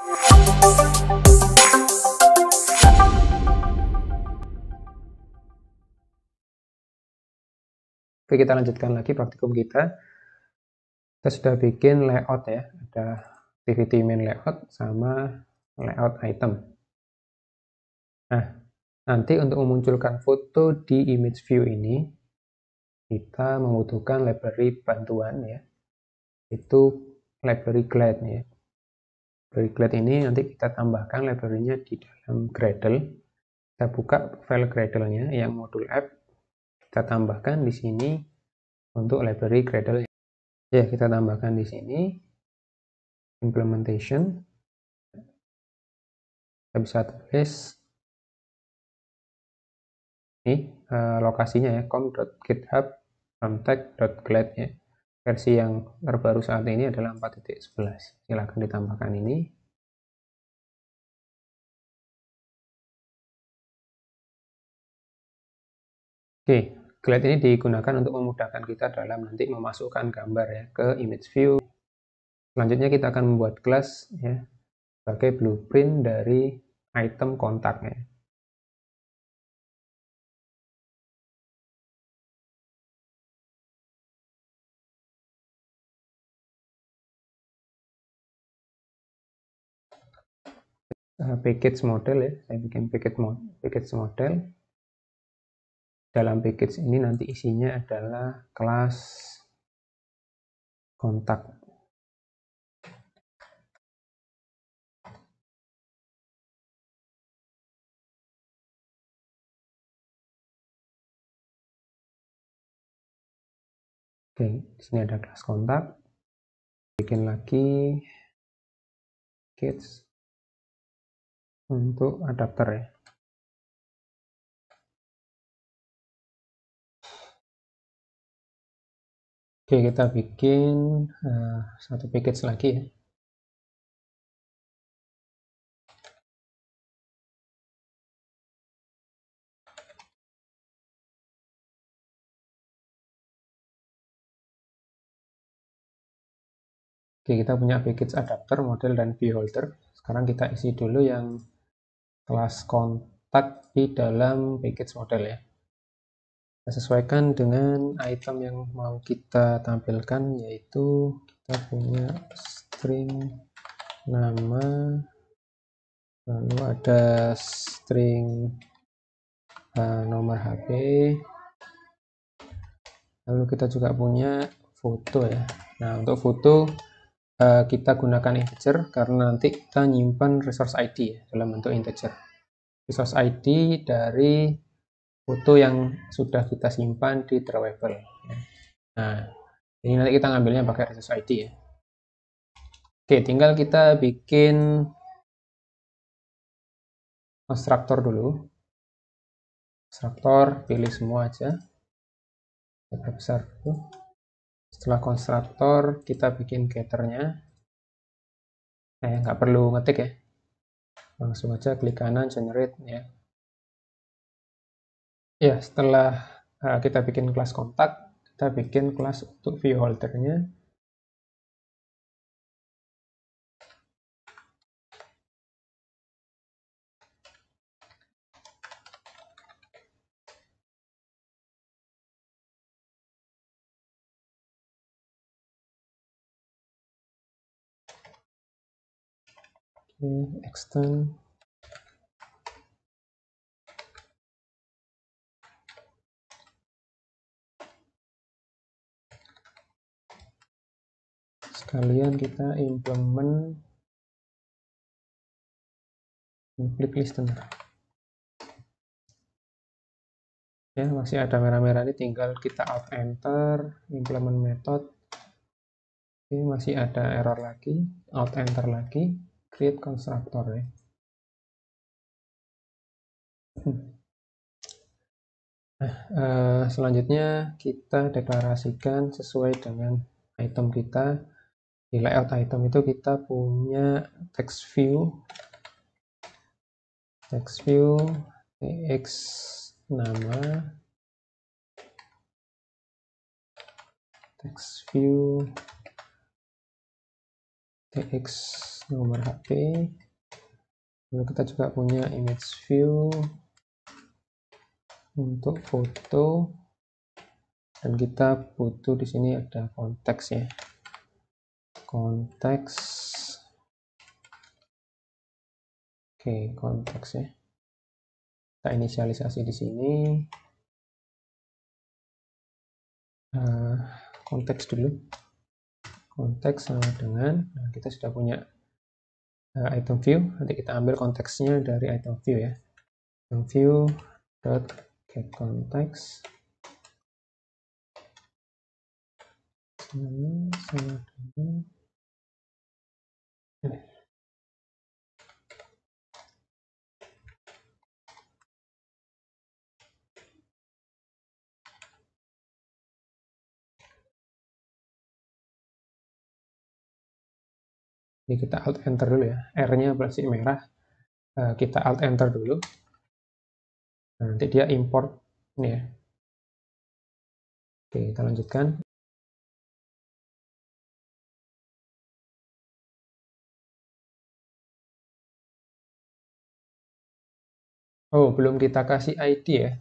Oke, kita lanjutkan lagi praktikum kita. Kita sudah bikin layout ya, ada activity main layout sama layout item. Nah, nanti untuk memunculkan foto di image view ini, kita membutuhkan library bantuan ya, itu library Glide ya. Library Glide ini nanti kita tambahkan library-nya di dalam Gradle. Kita buka file Gradle-nya yang modul app, kita tambahkan di sini untuk library Gradle. Ya, kita tambahkan di sini implementation. Kita bisa tulis ini lokasinya ya, com.github.contact.glide ya. Versi yang terbaru saat ini adalah 4.11. Silahkan ditambahkan ini. Oke, Glide ini digunakan untuk memudahkan kita dalam nanti memasukkan gambar ya ke image view. Selanjutnya kita akan membuat kelas ya sebagai blueprint dari item kontak ya. Package model ya, saya bikin package model. Dalam package ini nanti isinya adalah kelas kontak. Oke, di sini ada kelas kontak. Bikin lagi package untuk adapter ya. Oke, kita bikin satu package lagi ya. Oke, kita punya package adapter, model, dan viewholder. Sekarang kita isi dulu yang kelas kontak di dalam package model ya. Kita sesuaikan dengan item yang mau kita tampilkan, yaitu kita punya string nama, lalu ada string nomor HP, lalu kita juga punya foto ya. Nah, untuk foto kita gunakan integer karena nanti kita nyimpan resource ID ya, dalam bentuk integer. Resource ID dari foto yang sudah kita simpan di drawable. Nah, ini nanti kita ngambilnya pakai resource ID ya. Oke, tinggal kita bikin konstruktor dulu. Konstruktor, pilih semua aja. Kita besar dulu. Setelah konstruktor, kita bikin getternya. Nggak perlu ngetik ya. Langsung aja klik kanan, generate ya. Ya, setelah kita bikin kelas kontak, kita bikin kelas untuk view holdernya. Extend. Sekalian kita implement flip listener. Ya, masih ada merah-merah ini, tinggal kita alt enter, implement method. Ini masih ada error lagi, alt enter lagi, create constructor ya. Nah, selanjutnya kita deklarasikan sesuai dengan item kita. Di layout item itu kita punya text view tx nama, text view tx nomor HP. Lalu kita juga punya image view untuk foto, dan kita butuh di sini ada konteks ya, konteks. Oke, konteks ya, kita inisialisasi di sini. Konteks dulu, konteks sama dengan, nah kita sudah punya item view. Nanti kita ambil konteksnya dari item view ya, item view dot get context sama dengan ini. Kita alt enter dulu ya, R-nya masih merah, kita alt enter dulu. Nah, nanti dia import ini ya. Oke, kita lanjutkan. Oh, belum kita kasih ID ya.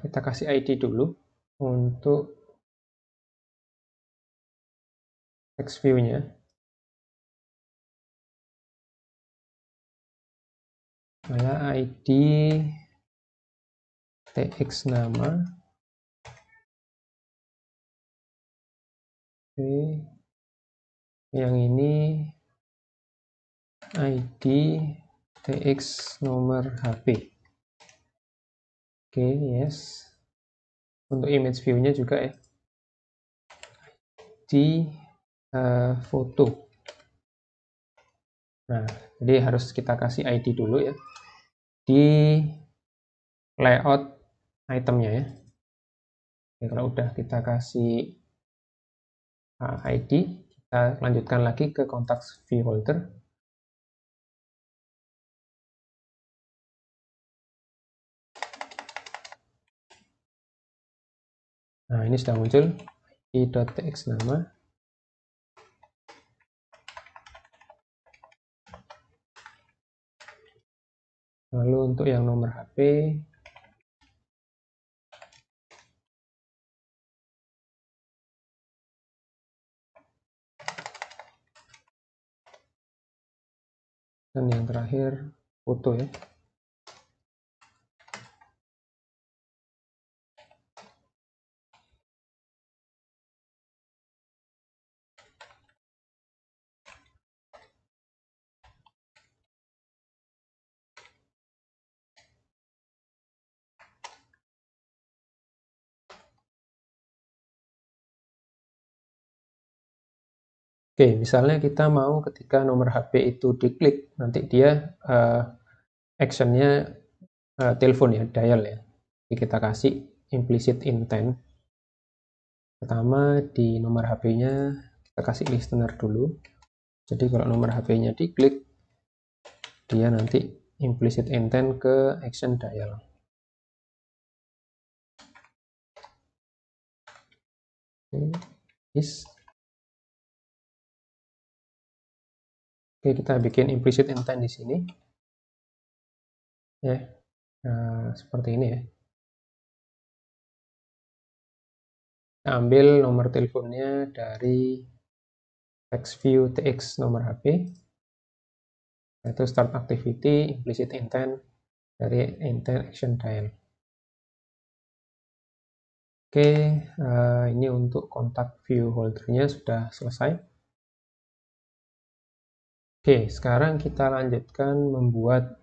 Kita kasih ID dulu untuk text view-nya. Saya ID tx nama. Oke. Yang ini ID tx nomor HP. Oke, yes. Untuk image view-nya juga ya. Di foto. Nah, jadi harus kita kasih ID dulu ya di layout itemnya ya. Oke, kalau udah kita kasih ID, kita lanjutkan lagi ke konteks view holder. Nah, ini sudah muncul id.tx nama. Lalu untuk yang nomor HP, dan yang terakhir foto ya. Oke, misalnya kita mau ketika nomor HP itu diklik, nanti dia actionnya telepon ya, dial ya. Jadi kita kasih implicit intent. Pertama di nomor HP-nya kita kasih listener dulu. Jadi kalau nomor HP-nya diklik, dia nanti implicit intent ke action dial. Is. Oke, kita bikin implicit intent di sini. Ya, seperti ini ya. Kita ambil nomor teleponnya dari text view tx nomor HP. Yaitu start activity, implicit intent dari intent action dial. Oke, ini untuk kontak view holdernya sudah selesai. Oke, sekarang kita lanjutkan membuat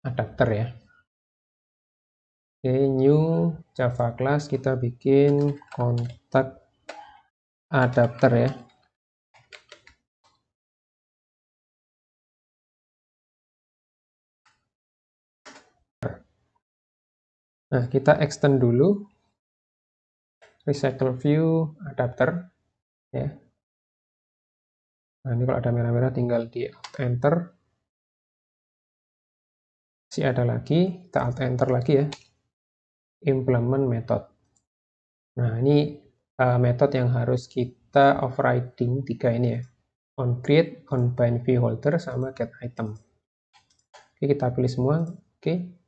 adapter ya. Oke, new Java class, kita bikin kontak adapter ya. Nah, kita extend dulu recycle view adapter ya. Nah, ini kalau ada merah-merah tinggal di alt enter. Masih ada lagi, kita alt enter lagi ya. Implement method. Nah, ini method yang harus kita overriding 3 ini ya. onCreate, onBindViewHolder, sama getItem. Oke, kita pilih semua. Oke.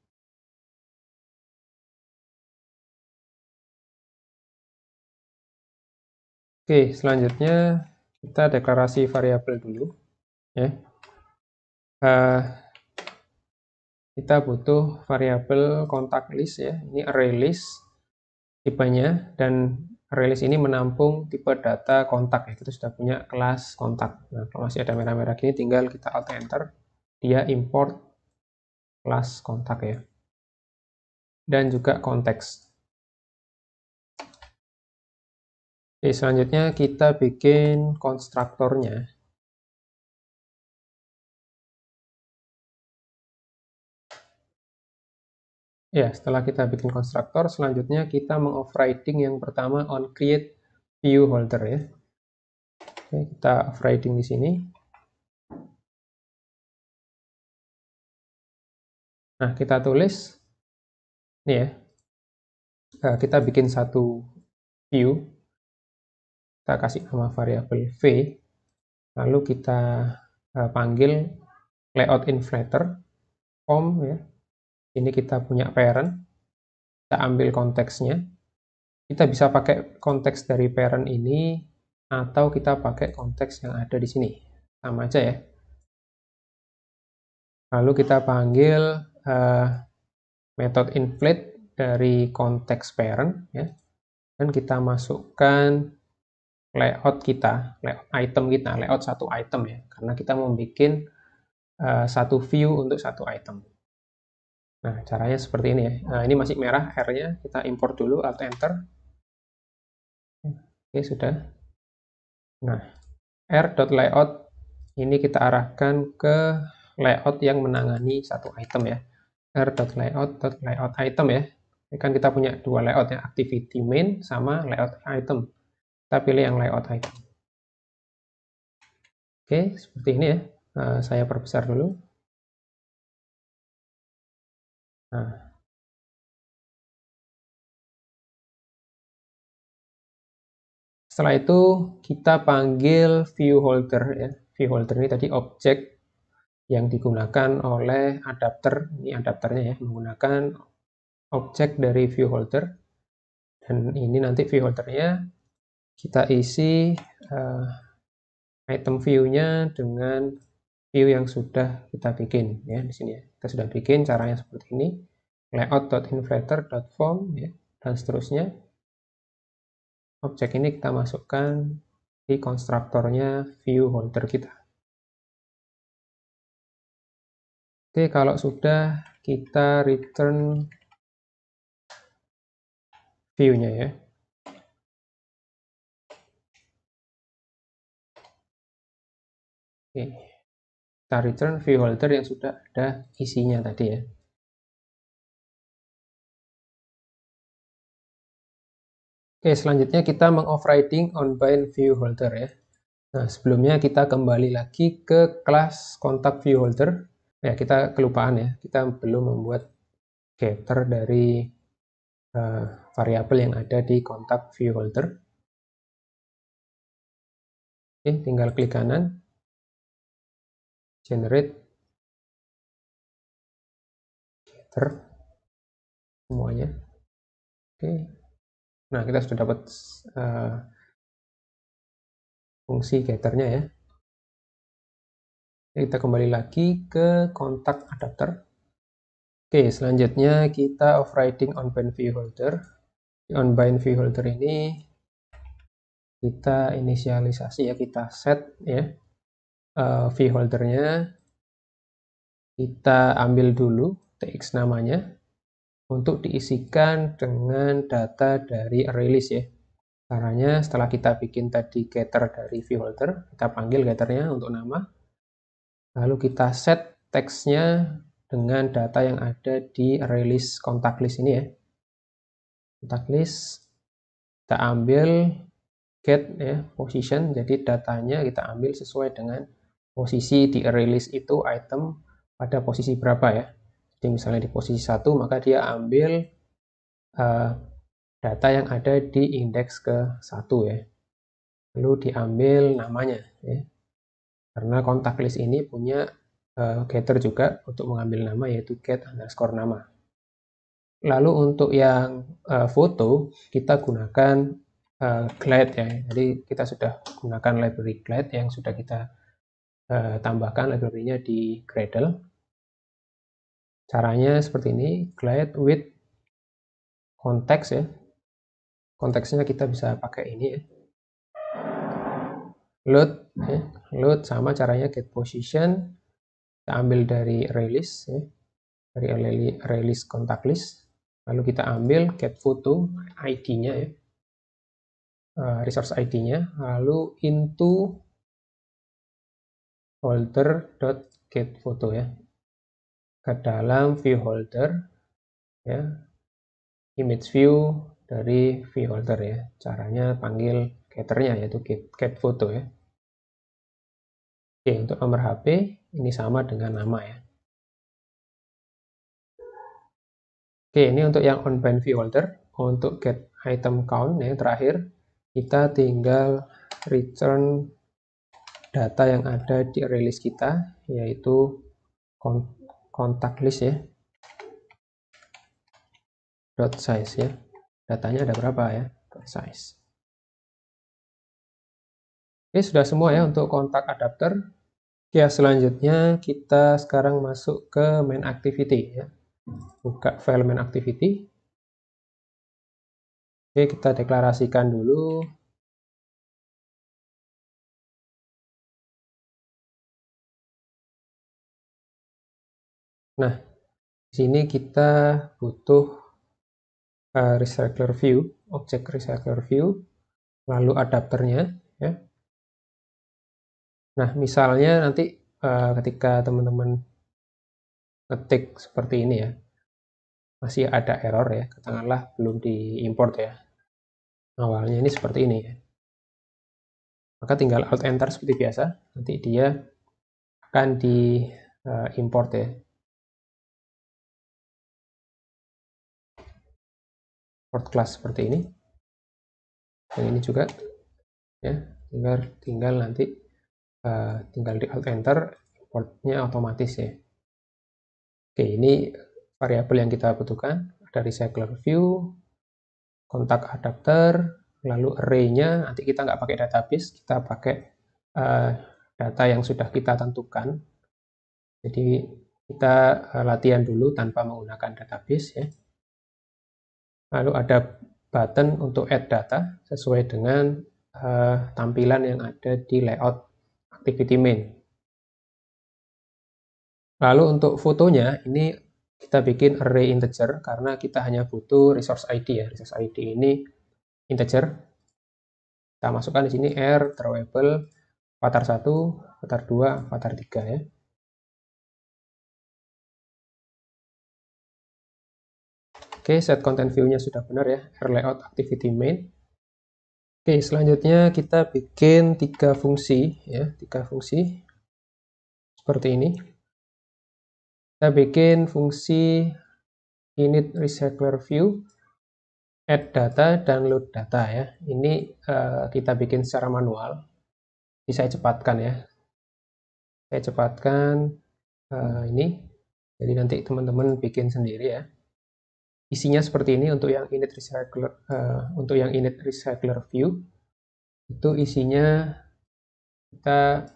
Oke, selanjutnya kita deklarasi variabel dulu. Ya. Kita butuh variabel kontak list ya. Ini array list tipenya, dan array list ini menampung tipe data kontak ya. Kita sudah punya kelas kontak. Nah, kalau masih ada merah-merah gini, tinggal kita alt enter, dia import kelas kontak ya. Dan juga konteks. Oke, selanjutnya kita bikin konstruktornya. Ya, setelah kita bikin konstruktor, selanjutnya kita mengoverriding yang pertama onCreateViewHolder ya. Oke, kita overriding di sini. Nah, kita tulis ini ya. Kita bikin satu view. Kita kasih nama variabel v. Lalu kita panggil layout inflater form ya. Ini kita punya parent. Kita ambil konteksnya. Kita bisa pakai konteks dari parent ini atau kita pakai konteks yang ada di sini. Sama aja ya. Lalu kita panggil method inflate dari konteks parent ya. Dan kita masukkan layout kita, layout item kita, layout satu item ya. Karena kita mau bikin satu view untuk satu item. Nah, caranya seperti ini ya. Nah, ini masih merah R-nya, kita import dulu, alt enter. Oke, sudah. Nah, r.layout ini kita arahkan ke layout yang menangani satu item ya. r.layout item ya. Ini kan kita punya dua layout ya, activity main sama layout item. Kita pilih yang layout item. Oke, seperti ini ya. Saya perbesar dulu. Nah, setelah itu kita panggil viewHolder ya. ViewHolder ini tadi objek yang digunakan oleh adapter. Ini adapternya ya, menggunakan objek dari viewHolder. Dan ini nanti viewHoldernya kita isi item view-nya dengan view yang sudah kita bikin ya di sini ya. Kita sudah bikin, caranya seperti ini. Layout.inflater.form ya, dan seterusnya. Objek ini kita masukkan di konstruktornya viewHolder kita. Oke, kalau sudah kita return view-nya ya. Oke. Kita return viewHolder yang sudah ada isinya tadi ya. Oke, selanjutnya kita mengoverriding onBindViewHolder ya. Nah, sebelumnya kita kembali lagi ke kelas kontak viewHolder. Ya, kita kelupaan ya, kita belum membuat getter dari variabel yang ada di kontak viewHolder. Oke, tinggal klik kanan, generate getter semuanya. Oke, nah kita sudah dapat fungsi getternya ya. Kita kembali lagi ke kontak adapter. Oke, selanjutnya kita overriding onBindViewHolder. Di onBindViewHolder ini kita inisialisasi ya, kita set ya viewholdernya. Kita ambil dulu tx namanya untuk diisikan dengan data dari array list ya. Caranya setelah kita bikin tadi getter dari viewholder, kita panggil getternya untuk nama. Lalu kita set teksnya dengan data yang ada di array list kontak list ini ya. Kontak list, kita ambil get ya, position, jadi datanya kita ambil sesuai dengan posisi di array list itu item pada posisi berapa ya. Jadi misalnya di posisi 1, maka dia ambil data yang ada di indeks ke 1 ya. Lalu diambil namanya ya. Karena kontak list ini punya getter juga untuk mengambil nama, yaitu get_nama. Lalu untuk yang foto, kita gunakan Glide ya. Jadi kita sudah gunakan library Glide yang sudah kita tambahkan library-nya di Gradle. Caranya seperti ini, Glide with context ya. Konteksnya kita bisa pakai ini ya. Load ya. Load sama caranya get position. Kita ambil dari release ya. Dari release contact list. Lalu kita ambil get photo ID-nya ya. Resource ID-nya, lalu into holder.getPhoto ya. Ke dalam view holder ya. Image view dari view holder ya. Caranya panggil getternya yaitu getPhoto ya. Oke, untuk nomor HP ini sama dengan nama ya. Oke, ini untuk yang on-bind view holder. Untuk get item count ya terakhir, kita tinggal return data yang ada di release kita, yaitu contact list ya. Dot size ya. Datanya ada berapa ya? Dot size. Oke, sudah semua ya untuk kontak adapter. Ya, selanjutnya kita sekarang masuk ke main activity ya. Buka file main activity. Oke, kita deklarasikan dulu. Nah, di sini kita butuh recycler view, objek recycler view, lalu adapternya ya. Nah, misalnya nanti ketika teman-teman ngetik seperti ini ya, masih ada error ya, katakanlah belum diimport ya. Awalnya ini seperti ini ya. Maka tinggal Alt Enter seperti biasa, nanti dia akan diimport ya. Import class seperti ini. Yang ini juga ya, tinggal nanti tinggal di Alt Enter, importnya otomatis ya. Oke, ini variabel yang kita butuhkan. Ada recycler view, kontak adapter, lalu array-nya nanti kita nggak pakai database, kita pakai data yang sudah kita tentukan. Jadi kita latihan dulu tanpa menggunakan database ya. Lalu ada button untuk add data sesuai dengan tampilan yang ada di layout activity main. Lalu untuk fotonya ini kita bikin array integer karena kita hanya butuh resource ID ya. Resource ID ini integer. Kita masukkan di sini r variable avatar 1, avatar 2, avatar 3 ya. Oke, set content view-nya sudah benar ya, layout activity main. Oke, selanjutnya kita bikin 3 fungsi ya, 3 fungsi seperti ini. Kita bikin fungsi init recycler view, add data, dan load data ya. Ini kita bikin secara manual. Jadi saya cepatkan ya. Saya cepatkan ini. Jadi nanti teman-teman bikin sendiri ya. Isinya seperti ini untuk yang init recycler view. Itu isinya kita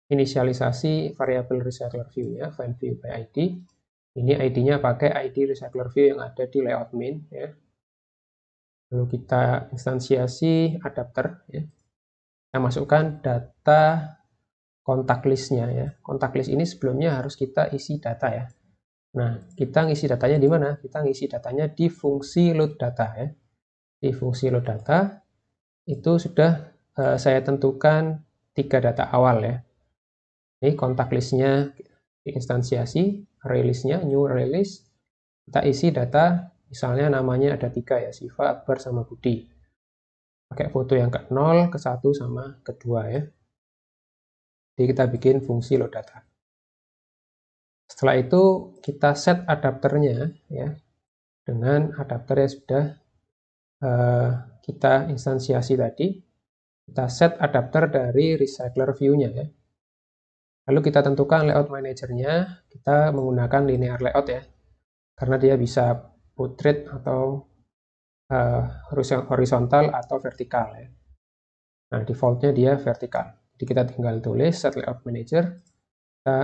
inisialisasi variabel recycler view ya, find view by ID. Ini ID-nya pakai ID recycler view yang ada di layout main ya. Lalu kita instansiasi adapter ya. Kita masukkan data kontak list-nya ya. Kontak list ini sebelumnya harus kita isi data ya. Nah, kita ngisi datanya di mana? Kita ngisi datanya di fungsi load data ya. Di fungsi load data itu sudah saya tentukan 3 data awal ya. Ini kontak list-nya diinstansiasi, release-nya, new release. Kita isi data, misalnya namanya ada 3 ya, Siva, Akbar, sama Budi. Pakai foto yang ke 0, ke 1, sama ke 2 ya. Jadi kita bikin fungsi load data. Setelah itu kita set adapternya ya, dengan adapter yang sudah kita instansiasi tadi. Kita set adapter dari recycler view-nya ya. Lalu kita tentukan layout manajernya, kita menggunakan linear layout ya, karena dia bisa portrait atau horizontal atau vertikal ya. Nah, defaultnya dia vertikal. Jadi kita tinggal tulis set layout manager, kita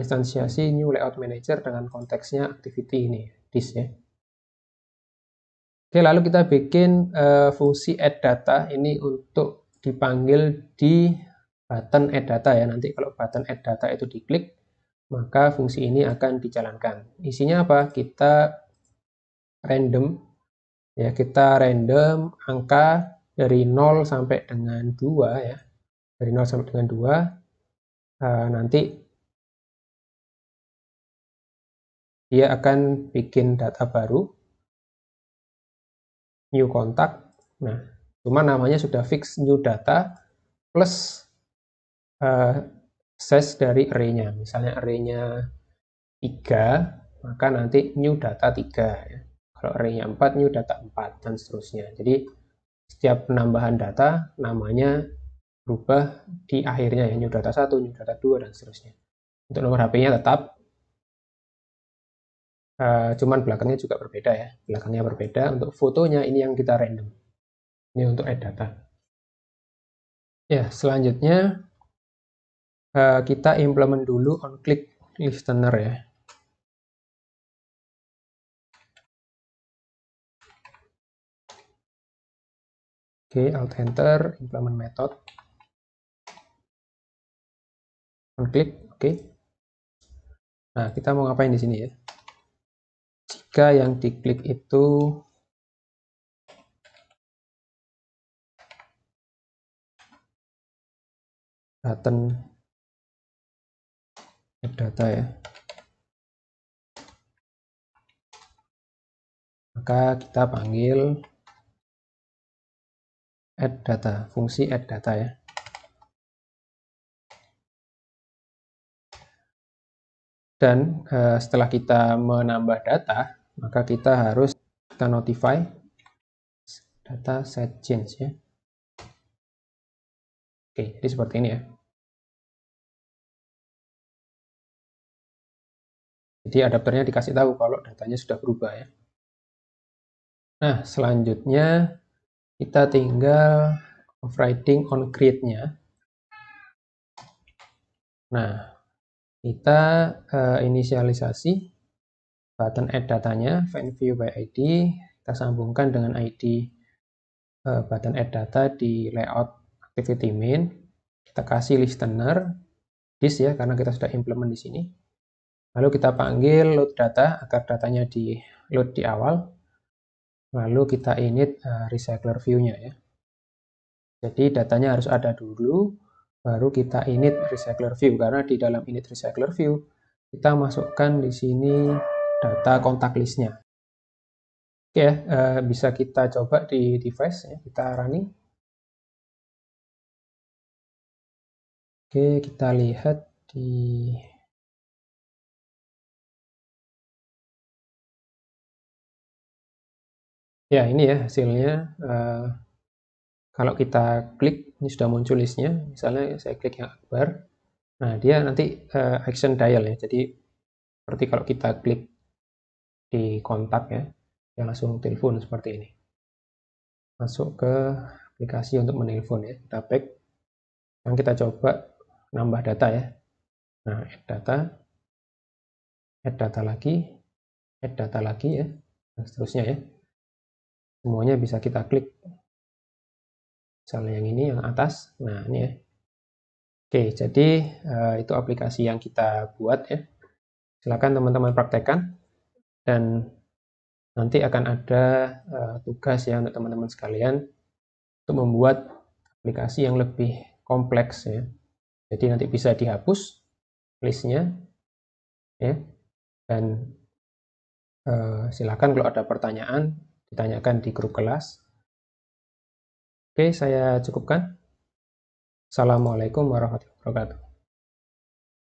instansiasi new layout manager dengan konteksnya activity ini, this ya. Oke, lalu kita bikin fungsi add data ini untuk dipanggil di button add data ya. Nanti kalau button add data itu diklik, maka fungsi ini akan dijalankan. Isinya apa? Kita random ya, kita random angka dari 0 sampai dengan 2 ya. Dari 0 sampai dengan 2 nanti dia akan bikin data baru, new contact. Nah, cuma namanya sudah fix new data plus size dari array-nya. Misalnya array-nya 3, maka nanti new data 3 ya. Kalau array-nya 4, new data 4 dan seterusnya. Jadi setiap penambahan data namanya berubah di akhirnya ya, new data 1, new data 2 dan seterusnya. Untuk nomor HP-nya tetap, cuman belakangnya juga berbeda ya. Belakangnya berbeda. Untuk fotonya ini yang kita random. Ini untuk add data. Ya, selanjutnya kita implement dulu on click listener ya. Oke, alt enter, implement method. On click, oke. Nah, kita mau ngapain di sini ya? Jika yang diklik itu button add data ya, maka kita panggil add data, fungsi add data ya. Dan setelah kita menambah data, maka kita harus notify data set change ya. Oke, jadi seperti ini ya. Jadi adapternya dikasih tahu kalau datanya sudah berubah ya. Nah, selanjutnya kita tinggal overriding on create-nya. Nah, kita inisialisasi button add datanya, find view by ID, kita sambungkan dengan ID button add data di layout activity main, kita kasih listener, this ya, karena kita sudah implement di sini. Lalu kita panggil load data, agar datanya di load di awal, lalu kita init recycler view-nya ya. Jadi datanya harus ada dulu, baru kita init recycler view, karena di dalam init recycler view kita masukkan di sini data kontak listnya. Oke ya, bisa kita coba di device ya, kita running. Oke, kita lihat di ya ini ya hasilnya. Kalau kita klik, ini sudah muncul listnya. Misalnya saya klik yang Akbar. Nah, dia nanti action dial ya. Jadi seperti kalau kita klik di kontak ya, dia langsung telepon seperti ini. Masuk ke aplikasi untuk menelpon ya. Kita back. Sekarang kita coba nambah data ya. Nah, add data lagi ya, dan seterusnya ya. Semuanya bisa kita klik. Misalnya yang ini, yang atas. Nah, ini ya. Oke, jadi itu aplikasi yang kita buat ya. Silakan teman-teman praktekkan. Dan nanti akan ada tugas ya untuk teman-teman sekalian untuk membuat aplikasi yang lebih kompleks ya. Jadi nanti bisa dihapus listnya ya. Dan silakan kalau ada pertanyaan ditanyakan di grup kelas. Oke, saya cukupkan. Assalamualaikum warahmatullahi wabarakatuh.